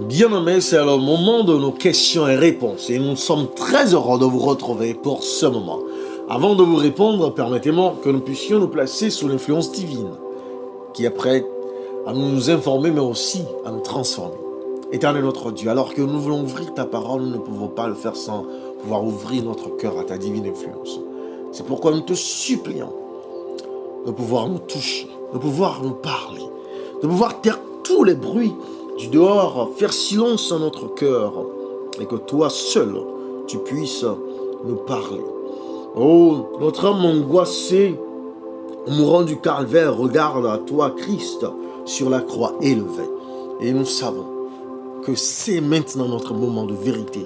Bien-aimés, c'est le moment de nos questions et réponses et nous sommes très heureux de vous retrouver pour ce moment. Avant de vous répondre, permettez-moi que nous puissions nous placer sous l'influence divine qui est prête à nous informer mais aussi à nous transformer. Éternel notre Dieu, alors que nous voulons ouvrir ta parole, nous ne pouvons pas le faire sans pouvoir ouvrir notre cœur à ta divine influence. C'est pourquoi nous te supplions de pouvoir nous toucher, de pouvoir nous parler, de pouvoir taire tous les bruits du dehors, faire silence à notre cœur et que toi seul, tu puisses nous parler. Oh, notre âme angoissée, mourant du calvaire, regarde à toi, Christ, sur la croix élevée. Et nous savons que c'est maintenant notre moment de vérité,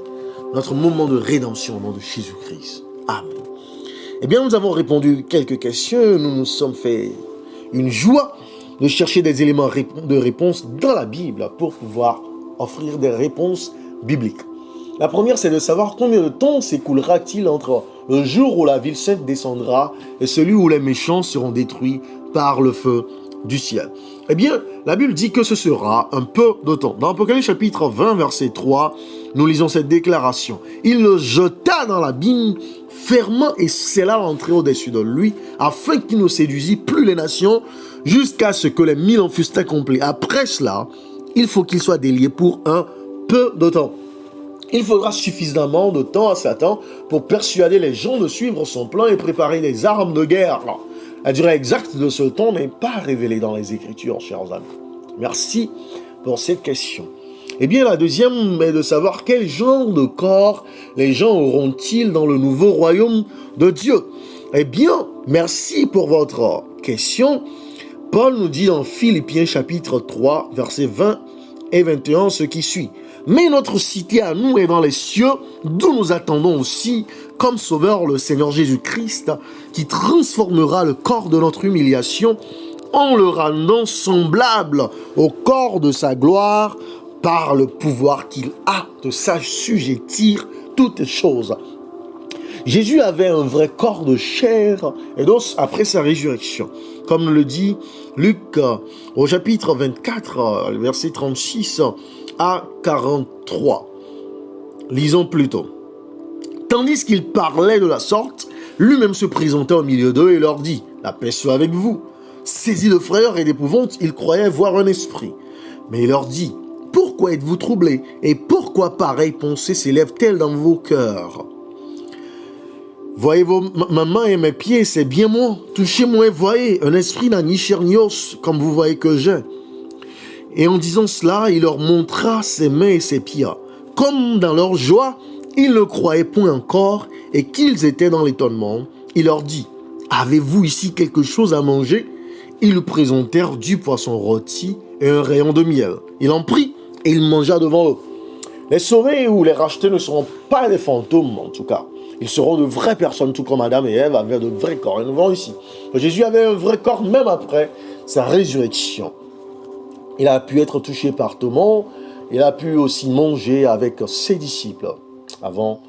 notre moment de rédemption au nom de Jésus-Christ. Amen. Eh bien, nous avons répondu quelques questions, nous nous sommes fait une joie de chercher des éléments de réponse dans la Bible pour pouvoir offrir des réponses bibliques. La première, c'est de savoir combien de temps s'écoulera-t-il entre le jour où la ville sainte descendra et celui où les méchants seront détruits par le feu du ciel. Eh bien, la Bible dit que ce sera un peu de temps. Dans Apocalypse chapitre 20, verset 3, nous lisons cette déclaration. Il le jeta dans l'abîme, fermant et scella l'entrée au-dessus de lui, afin qu'il ne séduisit plus les nations, jusqu'à ce que les 1000 ans fussent accomplis. Après cela, il faut qu'il soit délié pour un peu de temps. Il faudra suffisamment de temps à Satan pour persuader les gens de suivre son plan et préparer les armes de guerre. La durée exacte de ce temps n'est pas révélée dans les Écritures, chers amis. Merci pour cette question. Eh bien, la deuxième est de savoir quel genre de corps les gens auront-ils dans le nouveau royaume de Dieu. Eh bien, merci pour votre question. Paul nous dit dans Philippiens chapitre 3, versets 20 et 21 ce qui suit. Mais notre cité à nous est dans les cieux, d'où nous attendons aussi, comme sauveur, le Seigneur Jésus-Christ, qui transformera le corps de notre humiliation en le rendant semblable au corps de sa gloire par le pouvoir qu'il a de s'assujettir toutes choses. Jésus avait un vrai corps de chair et d'os après sa résurrection. Comme le dit Luc au chapitre 24, verset 36 à 43. Lisons plutôt. Tandis qu'il parlait de la sorte, lui-même se présentait au milieu d'eux et leur dit « La paix soit avec vous ». Saisis de frayeur et d'épouvante, ils croyaient voir un esprit. Mais il leur dit « Pourquoi êtes-vous troublés et pourquoi pareille pensée s'élève-t-elle dans vos cœurs ?» Voyez ma main et mes pieds, c'est bien moi. Touchez-moi et voyez, un esprit n'a ni chair ni os, comme vous voyez que j'ai. Et en disant cela, il leur montra ses mains et ses pieds. Comme dans leur joie, ils ne croyaient point encore et qu'ils étaient dans l'étonnement. Il leur dit, avez-vous ici quelque chose à manger? Ils lui présentèrent du poisson rôti et un rayon de miel. Il en prit et il mangea devant eux. Les sauvés ou les rachetés ne seront pas des fantômes en tout cas. Ils seront de vraies personnes, tout comme Adam et Ève avaient de vrais corps. Et nous voyons ici que Jésus avait un vrai corps même après sa résurrection. Il a pu être touché par Thomas. Il a pu aussi manger avec ses disciples avant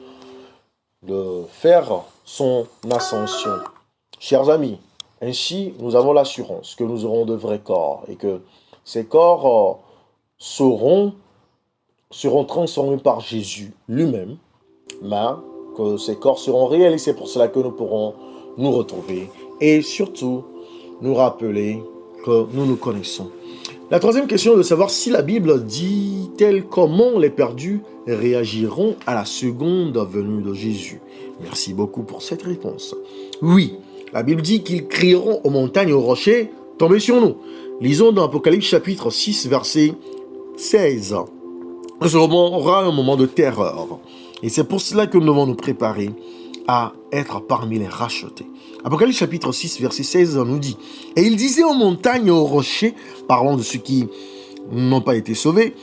de faire son ascension. Chers amis, ainsi nous avons l'assurance que nous aurons de vrais corps et que ces corps seront transformés par Jésus lui-même, mais que ces corps seront réels et c'est pour cela que nous pourrons nous retrouver et surtout nous rappeler que nous nous connaissons. La troisième question est de savoir si la Bible dit-elle comment les perdus réagiront à la seconde venue de Jésus. Merci beaucoup pour cette réponse. Oui, la Bible dit qu'ils crieront aux montagnes et aux rochers, tombez sur nous. Lisons dans Apocalypse chapitre 6, verset 16. Ce sera un moment de terreur. Et c'est pour cela que nous devons nous préparer à être parmi les rachetés. Apocalypse chapitre 6, verset 16 nous dit « Et il disait aux montagnes et aux rochers, parlant de ceux qui n'ont pas été sauvés,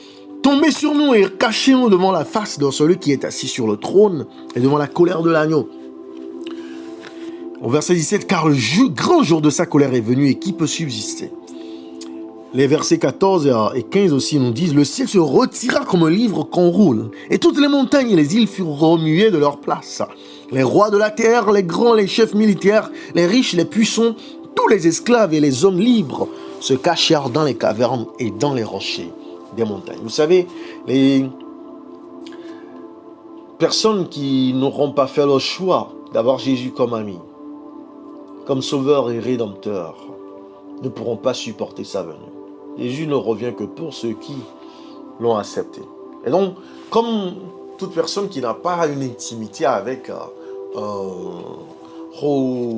tombez sur nous et cachez-nous devant la face de celui qui est assis sur le trône et devant la colère de l'agneau. » Au verset 17, « Car le grand jour de sa colère est venu et qui peut subsister ?» Les versets 14 et 15 aussi nous disent « Le ciel se retira comme un livre qu'on roule, et toutes les montagnes et les îles furent remuées de leur place. Les rois de la terre, les grands, les chefs militaires, les riches, les puissants, tous les esclaves et les hommes libres se cachèrent dans les cavernes et dans les rochers. des montagnes. Vous savez, les personnes qui n'auront pas fait le choix d'avoir Jésus comme ami, comme sauveur et rédempteur, ne pourront pas supporter sa venue. Jésus ne revient que pour ceux qui l'ont accepté. Et donc, comme toute personne qui n'a pas une intimité avec un haut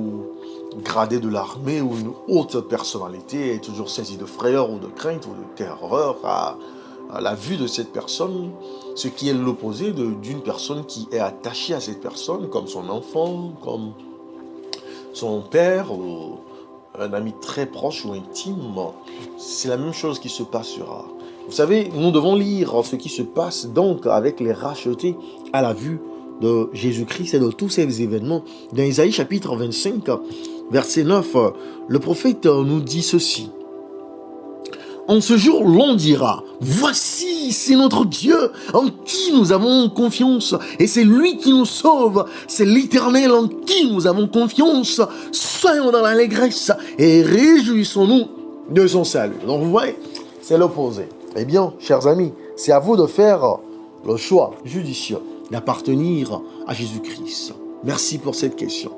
gradé de l'armée ou une haute personnalité est toujours saisie de frayeur ou de crainte ou de terreur à la vue de cette personne, ce qui est l'opposé d'une personne qui est attachée à cette personne, comme son enfant, comme son père, ou un ami très proche ou intime. C'est la même chose qui se passera. Vous savez, nous devons lire ce qui se passe donc avec les rachetés à la vue de Jésus-Christ et de tous ces événements. Dans Isaïe chapitre 25, verset 9, le prophète nous dit ceci. En ce jour, l'on dira, voici, c'est notre Dieu en qui nous avons confiance, et c'est lui qui nous sauve, c'est l'Éternel en qui nous avons confiance. Soyons dans l'allégresse et réjouissons-nous de son salut. Donc vous voyez, c'est l'opposé. Eh bien, chers amis, c'est à vous de faire le choix judicieux d'appartenir à Jésus-Christ. Merci pour cette question.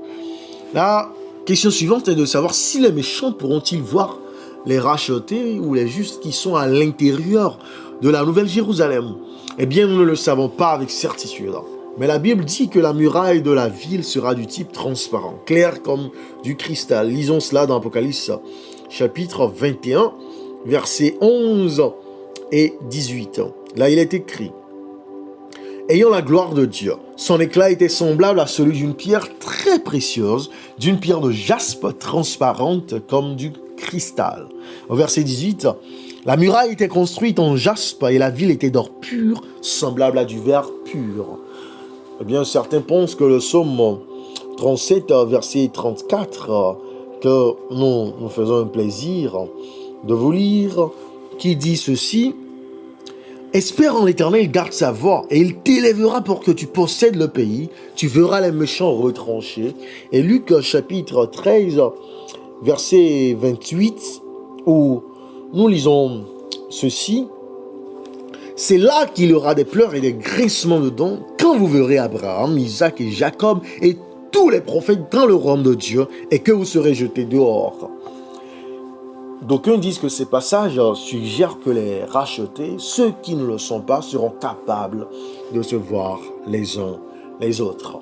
La question suivante est de savoir si les méchants pourront-ils voir les rachetés ou les justes qui sont à l'intérieur de la Nouvelle Jérusalem. Eh bien, nous ne le savons pas avec certitude. Mais la Bible dit que la muraille de la ville sera du type transparent, clair comme du cristal. Lisons cela dans Apocalypse chapitre 21, versets 11 et 18. Là, il est écrit: ayant la gloire de Dieu, son éclat était semblable à celui d'une pierre très précieuse, d'une pierre de jaspe transparente comme du cristal. Au verset 18, la muraille était construite en jaspe et la ville était d'or pur, semblable à du verre pur. Eh bien, certains pensent que le psaume 37, verset 34, que nous faisons un plaisir de vous lire, qui dit ceci: espère en l'Éternel, garde sa voie, et il t'élèvera pour que tu possèdes le pays. Tu verras les méchants retranchés. Et Luc chapitre 13, verset 28, où nous lisons ceci: c'est là qu'il y aura des pleurs et des grincements de dents, quand vous verrez Abraham, Isaac et Jacob et tous les prophètes dans le royaume de Dieu, et que vous serez jetés dehors. D'aucuns disent que ces passages suggèrent que les rachetés, ceux qui ne le sont pas, seront capables de se voir les uns les autres.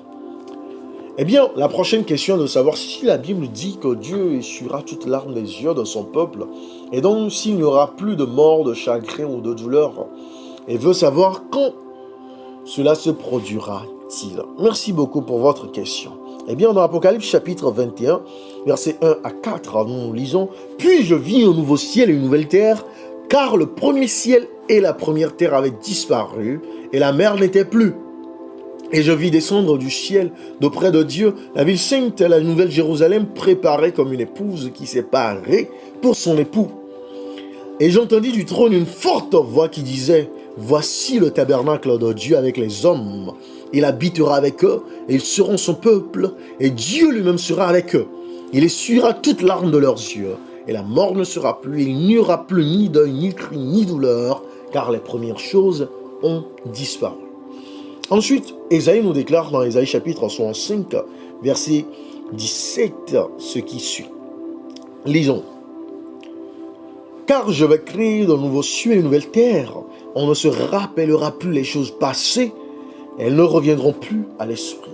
Eh bien, la prochaine question est de savoir si la Bible dit que Dieu essuiera toute larme des yeux de son peuple, et donc s'il n'y aura plus de mort, de chagrin ou de douleur, et veut savoir quand cela se produira-t-il. Merci beaucoup pour votre question. Eh bien, dans Apocalypse chapitre 21, versets 1 à 4, nous lisons: puis je vis un nouveau ciel et une nouvelle terre, car le premier ciel et la première terre avaient disparu, et la mer n'était plus. Et je vis descendre du ciel, d'auprès de Dieu, la ville sainte, la nouvelle Jérusalem, préparée comme une épouse qui s'est parée pour son époux. Et j'entendis du trône une forte voix qui disait: voici le tabernacle de Dieu avec les hommes. Il habitera avec eux, et ils seront son peuple, et Dieu lui-même sera avec eux. Il essuiera toute larme de leurs yeux, et la mort ne sera plus, il n'y aura plus ni deuil, ni cri, ni douleur, car les premières choses ont disparu. Ensuite, Ésaïe nous déclare dans Ésaïe chapitre 65, verset 17, ce qui suit. Lisons. Car je vais créer de nouveaux cieux et une nouvelle terre. On ne se rappellera plus les choses passées, elles ne reviendront plus à l'esprit.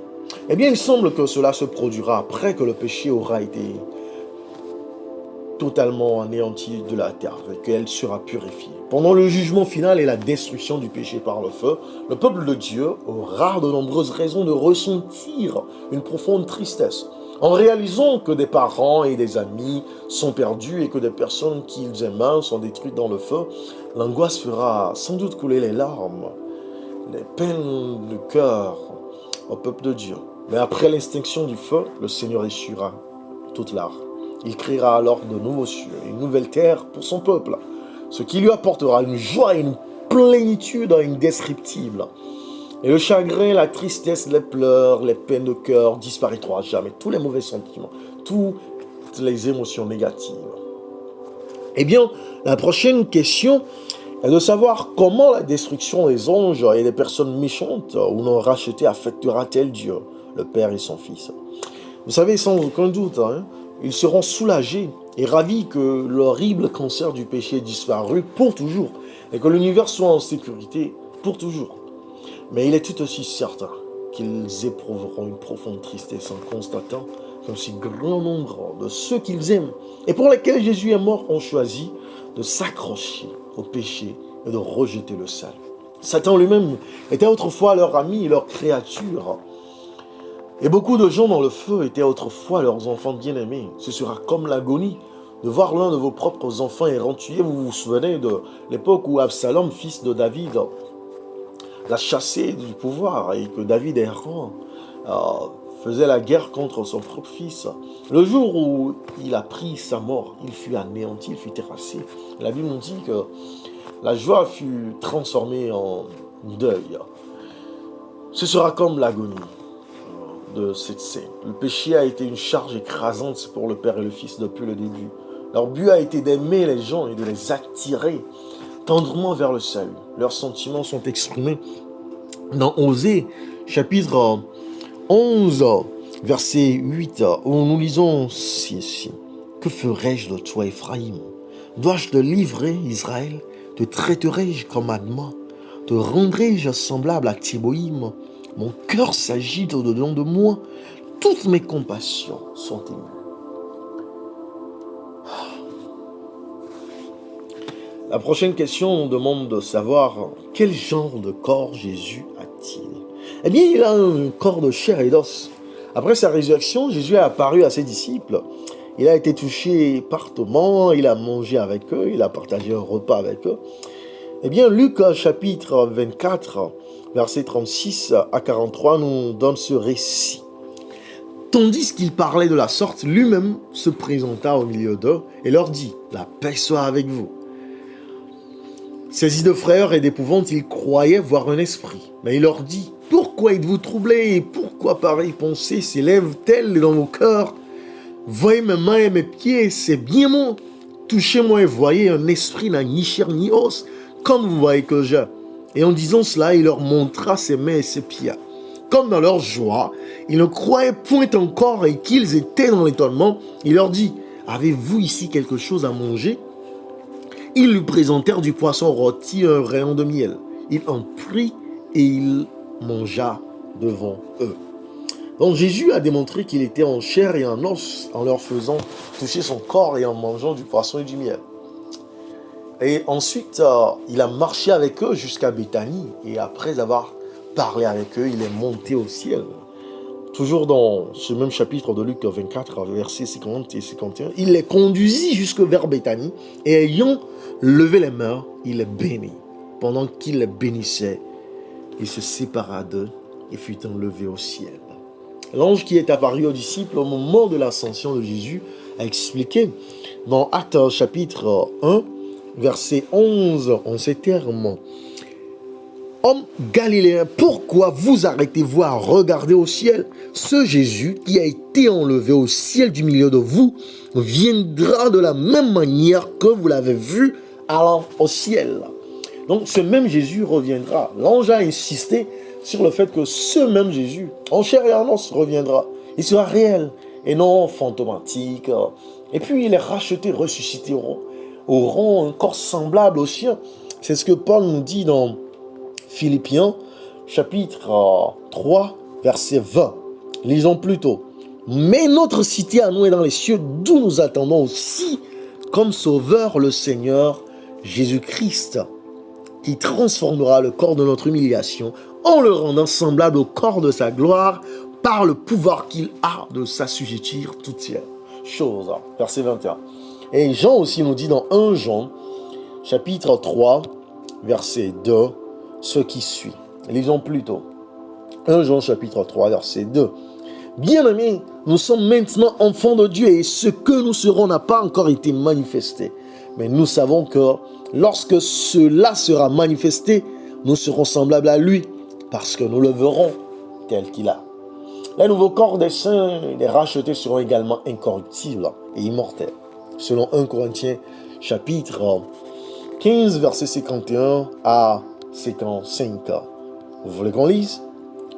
Eh bien, il semble que cela se produira après que le péché aura été totalement anéanti de la terre et qu'elle sera purifiée. Pendant le jugement final et la destruction du péché par le feu, le peuple de Dieu aura de nombreuses raisons de ressentir une profonde tristesse. En réalisant que des parents et des amis sont perdus et que des personnes qu'ils aimaient sont détruites dans le feu, l'angoisse fera sans doute couler les larmes, les peines de cœur au peuple de Dieu. Mais après l'extinction du feu, le Seigneur essuiera toute larme. Il créera alors de nouveaux cieux et une nouvelle terre pour son peuple, ce qui lui apportera une joie et une plénitude indescriptible. Et le chagrin, la tristesse, les pleurs, les peines de cœur disparaîtront à jamais. Tous les mauvais sentiments, toutes les émotions négatives. Eh bien, la prochaine question et de savoir comment la destruction des anges et des personnes méchantes ou non rachetées affectera-t-elle Dieu, le Père et son Fils. Vous savez, sans aucun doute, ils seront soulagés et ravis que l'horrible cancer du péché ait disparu pour toujours et que l'univers soit en sécurité pour toujours. Mais il est tout aussi certain qu'ils éprouveront une profonde tristesse en constatant qu'un si grand nombre de ceux qu'ils aiment et pour lesquels Jésus est mort ont choisi de s'accrocher au péché et de rejeter le salut. Satan lui-même était autrefois leur ami et leur créature. Et beaucoup de gens dans le feu étaient autrefois leurs enfants bien-aimés. Ce sera comme l'agonie de voir l'un de vos propres enfants errant tué. Vous vous souvenez de l'époque où Absalom, fils de David, l'a chassé du pouvoir et que David errant faisait la guerre contre son propre fils. Le jour où il a pris sa mort, il fut anéanti, il fut terrassé. La Bible nous dit que la joie fut transformée en deuil. Ce sera comme l'agonie de cette scène. Le péché a été une charge écrasante pour le Père et le Fils depuis le début. Leur but a été d'aimer les gens et de les attirer tendrement vers le salut. Leurs sentiments sont exprimés dans Osée, chapitre 11, verset 8, où nous lisons ceci. Que ferai-je de toi, Ephraïm? Dois-je te livrer, Israël? Te traiterai-je comme Adma? Te rendrai-je semblable à Thiboïm? Mon cœur s'agite au-dedans de moi. Toutes mes compassions sont émues. La prochaine question, on demande de savoir quel genre de corps Jésus a-t-il? Eh bien, il a un corps de chair et d'os. Après sa résurrection, Jésus est apparu à ses disciples. Il a été touché partout, il a mangé avec eux, il a partagé un repas avec eux. Eh bien, Luc chapitre 24, versets 36 à 43, nous donne ce récit. Tandis qu'il parlait de la sorte, lui-même se présenta au milieu d'eux et leur dit, « La paix soit avec vous. » Saisis de frayeur et d'épouvante, ils croyaient voir un esprit. Mais il leur dit, « Pourquoi êtes-vous troublés et pourquoi pareille pensée s'élève-t-elle dans vos cœurs? Voyez mes mains et mes pieds, c'est bien moi. Touchez-moi et voyez, un esprit n'a ni chair ni os, comme vous voyez que j'ai. » Et en disant cela, il leur montra ses mains et ses pieds. Comme dans leur joie, ils ne croyaient point encore et qu'ils étaient dans l'étonnement, il leur dit, « Avez-vous ici quelque chose à manger ?» Ils lui présentèrent du poisson rôti et un rayon de miel. Il en prit et il mangea devant eux. Donc Jésus a démontré qu'il était en chair et en os en leur faisant toucher son corps et en mangeant du poisson et du miel. Et ensuite, il a marché avec eux jusqu'à Béthanie. Et après avoir parlé avec eux, il est monté au ciel. Toujours dans ce même chapitre de Luc 24, versets 50 et 51, il les conduisit jusque vers Béthanie et ayant levé les mains, il les bénit. Pendant qu'il les bénissait, il se sépara d'eux et fut enlevé au ciel. L'ange qui est apparu aux disciples au moment de l'ascension de Jésus a expliqué dans Actes chapitre 1, verset 11, en ces termes. Hommes galiléens, pourquoi vous arrêtez-vous à regarder au ciel? Ce Jésus qui a été enlevé au ciel du milieu de vous viendra de la même manière que vous l'avez vu allant au ciel. Donc ce même Jésus reviendra. L'ange a insisté sur le fait que ce même Jésus, en chair et en os, reviendra. Il sera réel et non fantomatique. Et puis les rachetés ressusciteront, auront un corps semblable au sien. C'est ce que Paul nous dit dans Philippiens, chapitre 3, verset 20. Lisons plutôt. Mais notre cité à nous est dans les cieux, d'où nous attendons aussi, comme sauveur, le Seigneur Jésus-Christ, qui transformera le corps de notre humiliation en le rendant semblable au corps de sa gloire, par le pouvoir qu'il a de s'assujettir toutes ces choses. Verset 21. Et Jean aussi nous dit dans 1 Jean, chapitre 3, verset 2, ce qui suit. Lisons plutôt. 1 Jean chapitre 3, verset 2. Bien-aimés, nous sommes maintenant enfants de Dieu et ce que nous serons n'a pas encore été manifesté. Mais nous savons que lorsque cela sera manifesté, nous serons semblables à lui parce que nous le verrons tel qu'il a. Les nouveaux corps des saints, des rachetés seront également incorruptibles et immortels. Selon 1 Corinthiens chapitre 15, versets 51 à 55. Vous voulez qu'on lise?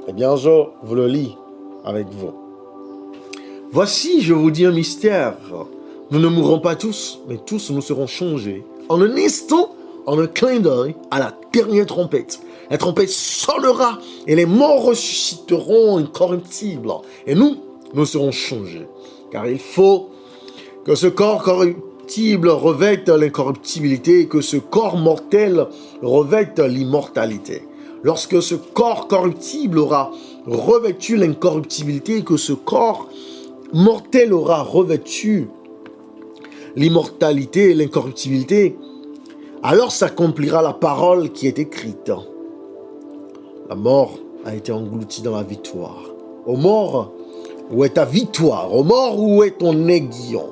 Eh bien, je vous le lis avec vous. Voici, je vous dis un mystère. Nous ne mourrons pas tous, mais tous nous serons changés. En un instant, en un clin d'œil, à la dernière trompette. La trompette sonnera et les morts ressusciteront incorruptibles. Et nous serons changés. Car il faut que ce corps corruptible revête l'incorruptibilité et que ce corps mortel revête l'immortalité. Lorsque ce corps corruptible aura revêtu l'incorruptibilité et que ce corps mortel aura revêtu l'immortalité et l'incorruptibilité, alors s'accomplira la parole qui est écrite. La mort a été engloutie dans la victoire. Ô mort, où est ta victoire? Ô mort, où est ton aiguillon?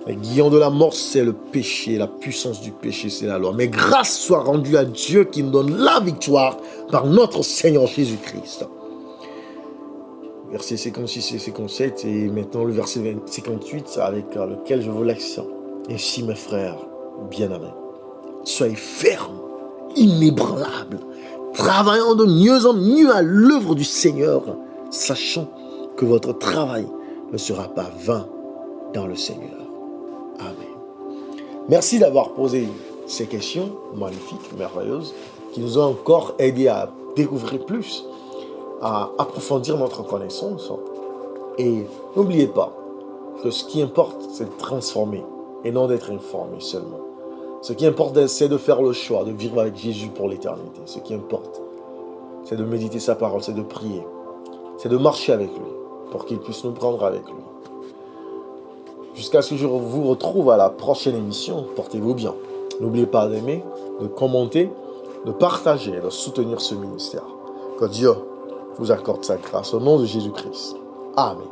L'aiguillon de la mort, c'est le péché. La puissance du péché, c'est la loi. Mais grâce soit rendue à Dieu qui nous donne la victoire par notre Seigneur Jésus-Christ. Verset 56 et 57 et maintenant le verset 58 avec lequel je vous laisse. Ainsi mes frères bien-aimés, soyez fermes, inébranlables, travaillant de mieux en mieux à l'œuvre du Seigneur, sachant que votre travail ne sera pas vain dans le Seigneur. Amen. Merci d'avoir posé ces questions magnifiques, merveilleuses, qui nous ont encore aidé à découvrir plus, à approfondir notre connaissance. Et n'oubliez pas que ce qui importe, c'est de transformer et non d'être informé seulement. Ce qui importe, c'est de faire le choix de vivre avec Jésus pour l'éternité. Ce qui importe, c'est de méditer sa parole, c'est de prier, c'est de marcher avec lui pour qu'il puisse nous prendre avec lui. Jusqu'à ce que je vous retrouve à la prochaine émission, portez-vous bien. N'oubliez pas d'aimer, de commenter, de partager et de soutenir ce ministère. Que Dieu vous accorde sa grâce au nom de Jésus-Christ. Amen.